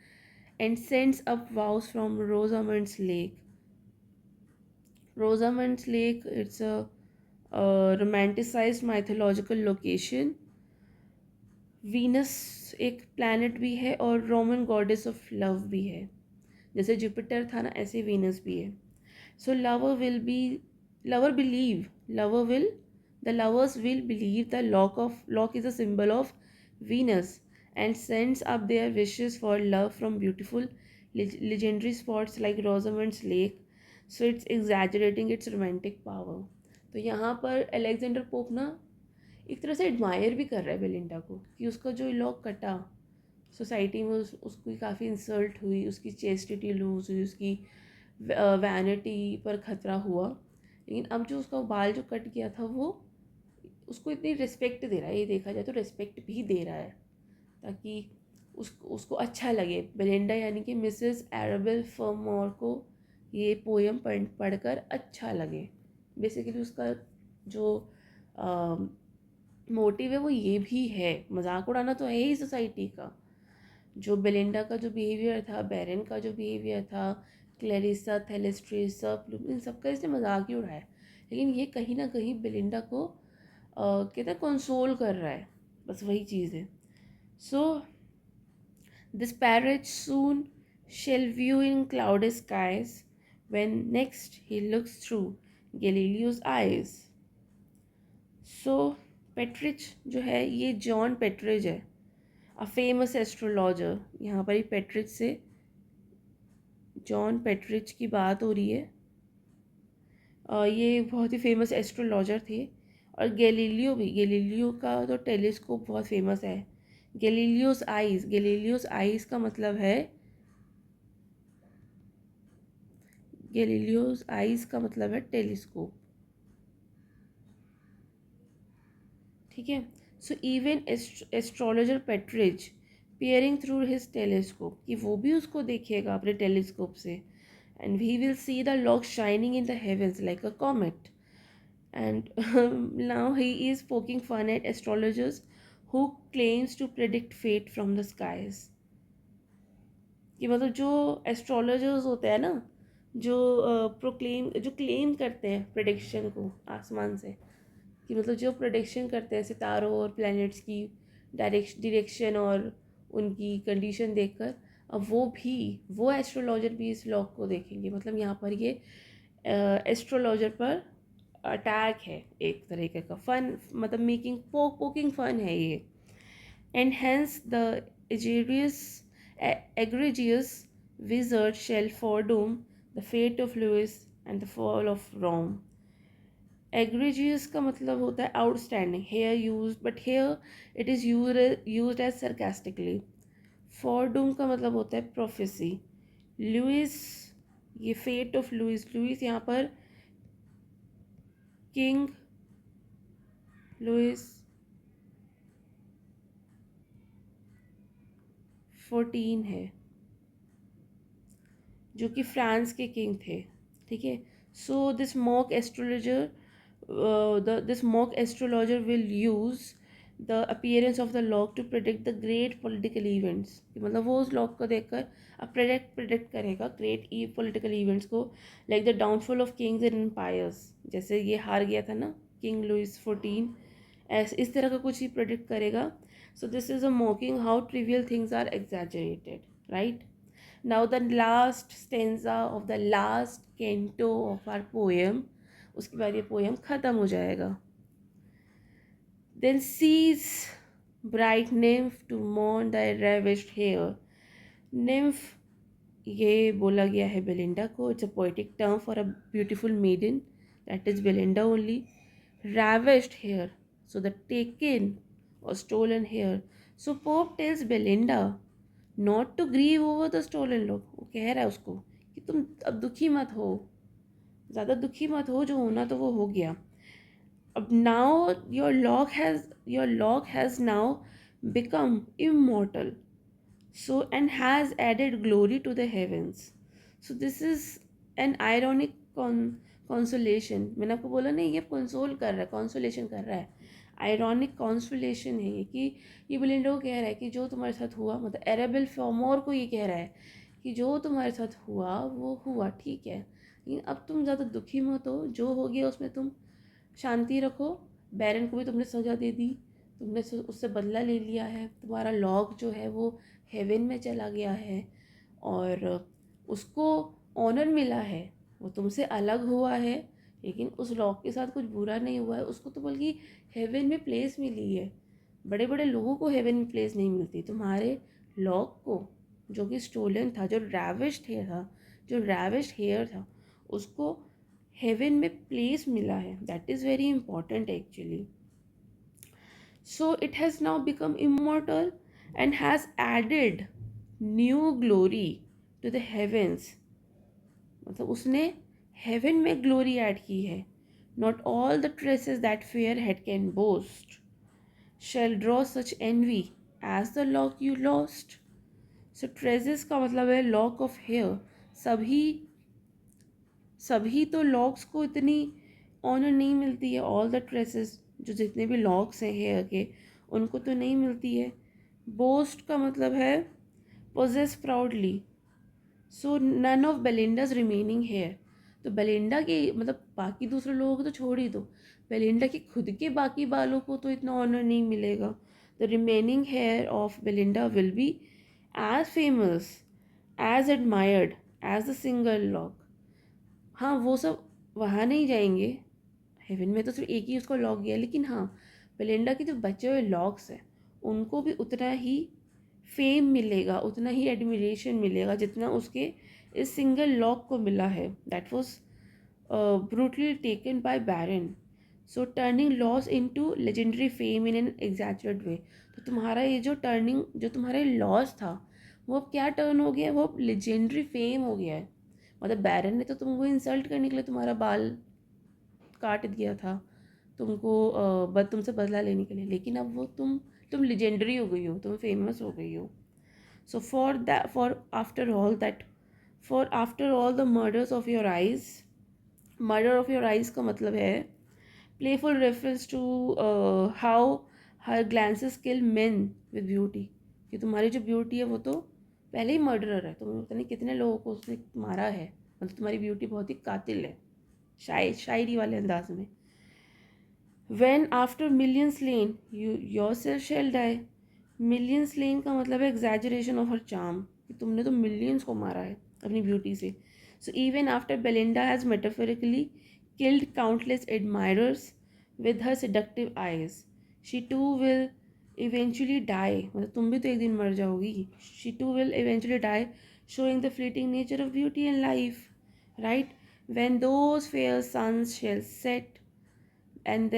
and sends up vows from Rosamund's Lake. Rosamund's Lake, it's a romanticized mythological location. Venus एक प्लैनेट भी है और रोमन गॉडेस ऑफ लव भी है. जैसे जुपिटर था ना, ऐसे वीनस भी है. सो lover believe lover will the lovers will believe the lock is a symbol of Venus and sends up their wishes for love from beautiful legendary spots like Rosamund's Lake. So it's exaggerating its romantic power. तो यहाँ पर Alexander pope ना एक तरह से admire भी कर रहा है बेलिंडा को कि उसका जो लॉक कटा, सोसाइटी में उसकी काफ़ी इंसल्ट हुई, उसकी चेस्टिटी लूज हुई, उसकी वैनिटी पर खतरा हुआ. लेकिन अब जो उसका बाल जो कट गया था वो उसको इतनी रिस्पेक्ट दे रहा है, ये देखा जाए तो रिस्पेक्ट भी दे रहा है ताकि उसको अच्छा लगे. बेलिंडा यानी कि मिसेस एराबेल फर्मोर को ये पोएम पढ़कर अच्छा लगे. बेसिकली उसका जो मोटिव है वो ये भी है, मजाक उड़ाना तो है ही सोसाइटी का. जो बेलिंडा का जो बिहेवियर था, बैरन का जो बिहेवियर था, क्लेरिसा, थेलेस्ट्रेसा, इन सब का इसने मजाक ही उड़ाया. लेकिन ये कहीं ना कहीं बेलिंडा को कहते हैं कंसोल कर रहा है, बस वही चीज़ है. So this Partridge soon shall view in clouded skies when next he looks through Galileo's eyes. So Partridge जो है ये जॉन पेट्रिज है, अ फेमस एस्ट्रोलॉजर. यहाँ पर ही पेट्रिज से जॉन पेट्रिज की बात हो रही है. ये बहुत ही फेमस एस्ट्रोलॉजर थे. और गैलीलियो भी, गैलीलियो का तो टेलीस्कोप बहुत फेमस है. गैलीलियोस आइज का मतलब है, गैलीलियोस आइज का मतलब है टेलीस्कोप. ठीक है. So even astrologer Partridge peering through his telescope, कि वो भी उसको देखेगा अपने टेलीस्कोप से. And we will see the log shining in the heavens like a comet. And now he is poking fun at astrologers who claims to predict fate from the skies. कि मतलब जो एस्ट्रोलॉजर्स होते हैं ना, जो जो claim करते हैं प्रेडिक्शन को आसमान से, कि मतलब जो प्रेडिक्शन करते हैं सितारों और प्लैनेट्स की डायरेक्शन और उनकी कंडीशन देखकर, अब वो एस्ट्रोलॉजर भी इस लॉक को देखेंगे. मतलब यहाँ पर ये एस्ट्रोलॉजर पर अटैक है एक तरीके का, फन, मतलब मेकिंग पोकिंग फन है ये. And hence the egregious egregious wizard shall foredom the fate of Louis and the fall of Rome. Egregious का मतलब होता है outstanding, here used, but here it is used as sarcastically. Foredoom का मतलब होता है प्रोफेसी. लुइस, ये fate of Louis यहाँ पर किंग लुइस 14 है, जो कि फ्रांस के किंग थे. ठीक है. So this mock astrologer this mock astrologer will use the appearance of the log to predict the great political events. मतलब वो उस log को देखकर अब predict करेगा great political events को, like the downfall of kings and empires. जैसे ये हार गया था ना किंग लुइस 14, इस तरह का कुछ ही predict करेगा. So this is a mocking how trivial things are exaggerated, right? Now the last stanza of the last canto of our poem, उसके बाद ये पोएम ख़त्म हो जाएगा. Then cease bright nymph to mourn thy ravished hair. Nymph ये बोला गया है बेलिंडा को. It's a poetic term for a beautiful maiden, that is Belinda only. Ravished hair, so the taken or stolen hair. So Pope tells Belinda not to grieve over the stolen look. वो कह रहा है उसको कि तुम अब दुखी मत हो, ज़्यादा दुखी मत हो, जो होना तो वो हो गया. अब now your log has now become immortal, so and has added glory to the heavens. So this is an ironic consolation, मैंने आपको बोला नहीं, ये कंसोल कर रहा है, कॉन्सोलेशन कर रहा है, आयरॉनिक कॉन्सोलेशन है ये, कि ये बेलिंडा को कह रहा है कि जो तुम्हारे साथ हुआ, मतलब एरेबल फॉर्मोर को ये कह रहा है कि जो तुम्हारे साथ हुआ वो हुआ, ठीक है, लेकिन अब तुम ज़्यादा दुखी मत हो, जो हो गया उसमें तुम शांति रखो। बैरन को भी तुमने सजा दे दी, तुमने उससे बदला ले लिया है, तुम्हारा लॉग जो है वो हेवन में चला गया है, और उसको ऑनर मिला है, वो तुमसे अलग हुआ है, लेकिन उस लॉग के साथ कुछ बुरा नहीं हुआ है, उसको तो बल्कि हेवन में प्लेस मिली है। बड़े बड़े लोगों को हेवन में प्लेस नहीं मिलती, तुम्हारे लॉग को, जो कि स्टोलन था, जो रैविश्ड हेयर था, जो रैविश्ड हेयर था, उसको हेवन में प्लेस मिला है। That is very important actually. So it has now become immortal and has added new glory to the heavens. मतलब उसने हेवन में ग्लोरी ऐड की है. Not all the tresses that fair head can boast shall draw such envy as the lock you lost. So tresses का मतलब है lock of hair. सभी सभी तो लॉक्स को इतनी ऑनर नहीं मिलती है. ऑल द ट्रेसेस, जो जितने भी लॉक्स हैं हेयर के, उनको तो नहीं मिलती है. बोस्ट का मतलब है poses proudly. So none of Belinda's remaining hair. तो बेलिंडा के मतलब बाकी दूसरे लोगों को तो छोड़ ही दो, बेलिंडा के खुद के बाकी बालों को तो इतना ऑनर नहीं मिलेगा. The remaining hair of Belinda will be as famous, as admired as the single lock. हाँ, वो सब वहाँ नहीं जाएंगे, हेवन में तो सिर्फ एक ही उसको लॉक गया, लेकिन हाँ, बेलिंडा के जो बचे हुए लॉक्स हैं उनको भी उतना ही फेम मिलेगा, उतना ही एडमिरेशन मिलेगा जितना उसके इस सिंगल लॉक को मिला है. That was brutally taken by Baron. So turning loss into legendary fame in an exaggerate way. तो तुम्हारा ये जो टर्निंग, जो तुम्हारे लॉस था, वो अब क्या टर्न हो गया, वो अब लेजेंडरी फेम हो गया है. मतलब बैरन ने तो तुमको इंसल्ट करने के लिए तुम्हारा बाल काट दिया था, तुमको तुमसे बदला लेने के लिए, लेकिन अब वो तुम लेजेंडरी हो गई हो, तुम फेमस हो गई हो. So for after all the murders of your eyes. Murder of your eyes का मतलब है playful reference to how her glances kill men with beauty. कि तुम्हारी जो ब्यूटी है वो तो पहले ही मर्डरर है, तुम पता नहीं कितने लोगों को उसने मारा है, मतलब तुम्हारी ब्यूटी बहुत ही कातिल है, शायरी वाले अंदाज में. When after millions slain you yourself shall die. Millions slain का मतलब है exaggeration of her charm, कि तुमने तो millions को मारा है अपनी ब्यूटी से. So even after Belinda has metaphorically killed countless admirers with her seductive eyes, she too will eventually die. मतलब तुम भी तो एक दिन मर जाओगी. She too will eventually die, showing the fleeting nature of beauty and life. Right? When those fair suns shall set, and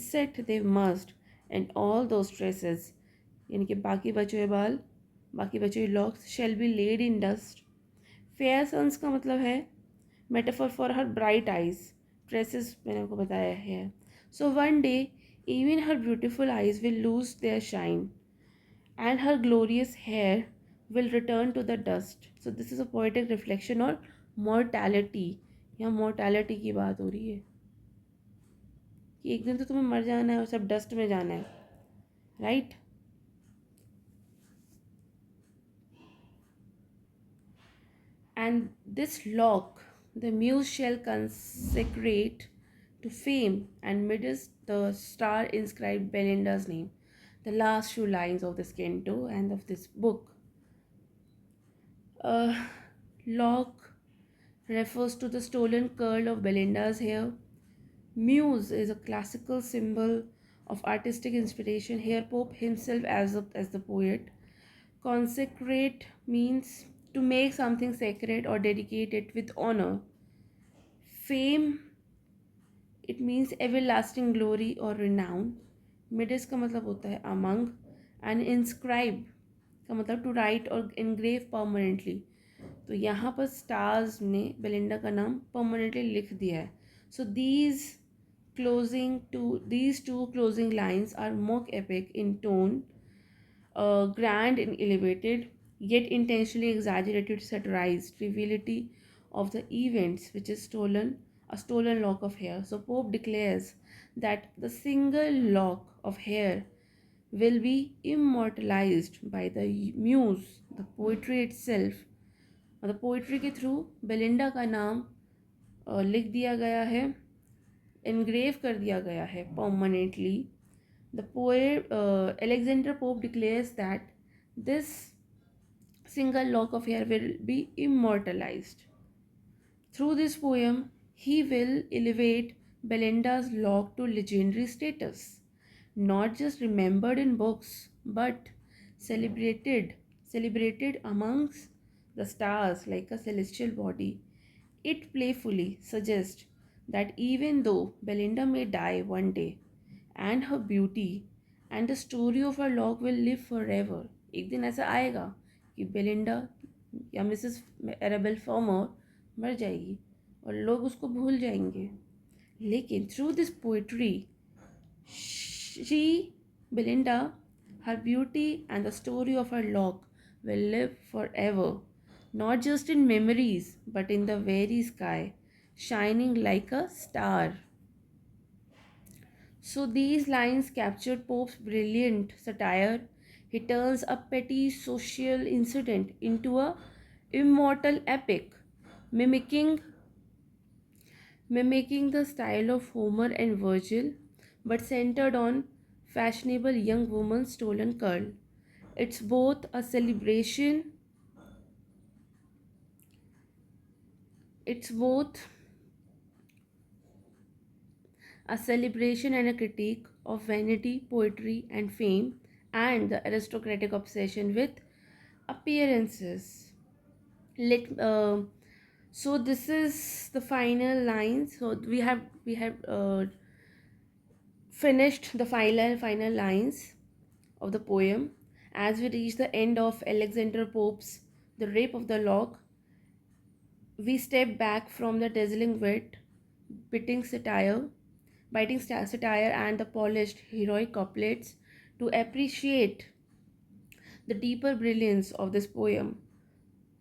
set they must, and all those tresses, यानी कि बाकी बचे हुए बाल, बाकी बचे हुए locks, shall be laid in dust. Fair suns का मतलब है metaphor for her bright eyes. Tresses मैंने आपको बताया है. So one day even her beautiful eyes will lose their shine, and her glorious hair will return to the dust. So this is a poetic reflection on mortality. यहाँ mortality की बात हो रही है कि एक दिन तो तुम्हें मर जाना है और सब डस्ट में जाना है. Right. And this lock the muse shall consecrate to fame, and midst the star inscribed Belinda's name. The last few lines of this canto and of this book. Lock refers to the stolen curl of Belinda's hair. Muse is a classical symbol of artistic inspiration. Here, Pope himself as the poet. Consecrate means to make something sacred or dedicate it with honor. Fame, it means everlasting glory or renown. Midis का मतलब होता है among. And inscribe का मतलब to write or engrave permanently. तो यहाँ पर stars ने बेलिंडा का नाम परमानेंटली लिख दिया है. सो these two closing lines are mock epic in tone, grand and elevated, yet intentionally exaggerated to satirize triviality of the events which is stolen a stolen lock of hair. So Pope declares that the single lock of hair will be immortalized by the muse, the poetry itself. मतलब poetry के through Belinda का नाम लिख दिया गया है, engrave कर दिया गया है permanently. The poet Alexander Pope declares that this single lock of hair will be immortalized. Through this poem, he will elevate Belinda's lock to legendary status, not just remembered in books, but celebrated, celebrated amongst the stars like a celestial body. It playfully suggests that even though Belinda may die one day, and her beauty and the story of her lock will live forever. एक दिन ऐसा आएगा कि Belinda या Mrs एराबेल farmer मर जाएगी और लोग उसको भूल जाएंगे. लेकिन through this poetry she Belinda, her beauty and the story of her lock will live forever, not just in memories but in the very sky, shining like a star. So these lines captured Pope's brilliant satire. He turns a petty social incident into a immortal epic, mimicking mimicking the style of Homer and Virgil, but centered on fashionable young woman's stolen curl. It's both a celebration, it's both a celebration and a critique of vanity, poetry, and fame, and the aristocratic obsession with appearances. Let So this is the final line. So we have finished the final lines of the poem. As we reach the end of Alexander Pope's The Rape of the Lock, we step back from the dazzling wit, biting satire, satire and the polished heroic couplets to appreciate the deeper brilliance of this poem.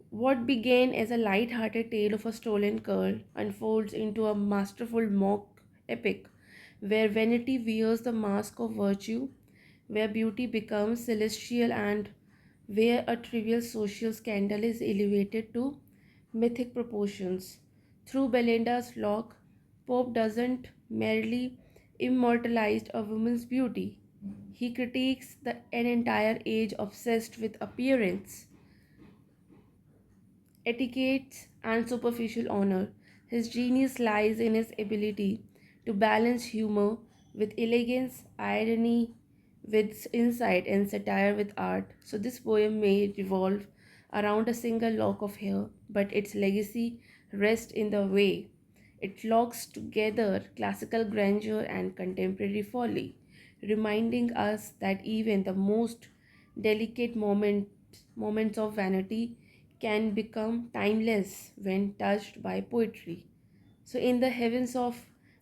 What began as a light-hearted tale of a stolen curl unfolds into a masterful mock epic where vanity wears the mask of virtue, where beauty becomes celestial, and where a trivial social scandal is elevated to mythic proportions. Through Belinda's lock, Pope doesn't merely immortalize a woman's beauty, he critiques an entire age obsessed with appearance, etiquette, and superficial honor. His genius lies in his ability to balance humor with elegance, irony with insight, and satire with art. So, this poem may revolve around a single lock of hair, but its legacy rests in the way it locks together classical grandeur and contemporary folly, reminding us that even the most delicate moments of vanity can become timeless when touched by poetry. So, in the heavens of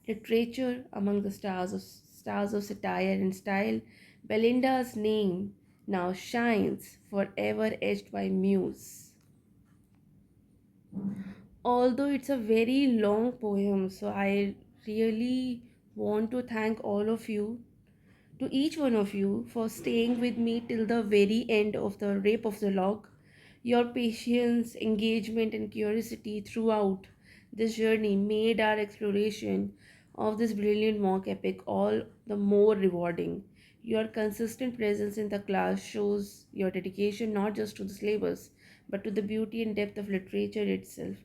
literature, among the stars of satire and style, Belinda's name now shines, forever etched by muse. Although it's a very long poem, so I really want to thank all of you, to each one of you, for staying with me till the very end of the Rape of the Lock. Your patience, engagement, and curiosity throughout this journey made our exploration of this brilliant mock epic all the more rewarding. Your consistent presence in the class shows your dedication not just to the syllabus but to the beauty and depth of literature itself.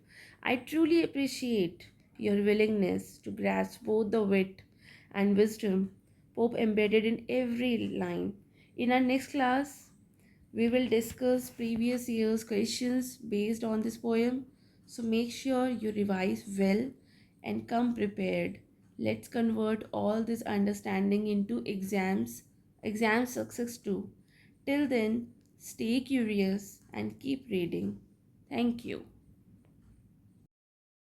I truly appreciate your willingness to grasp both the wit and wisdom Pope embedded in every line. In our next class, we will discuss previous year's questions based on this poem. So make sure you revise well and come prepared. Let's convert all this understanding into exam success too. Till then, stay curious and keep reading. Thank you.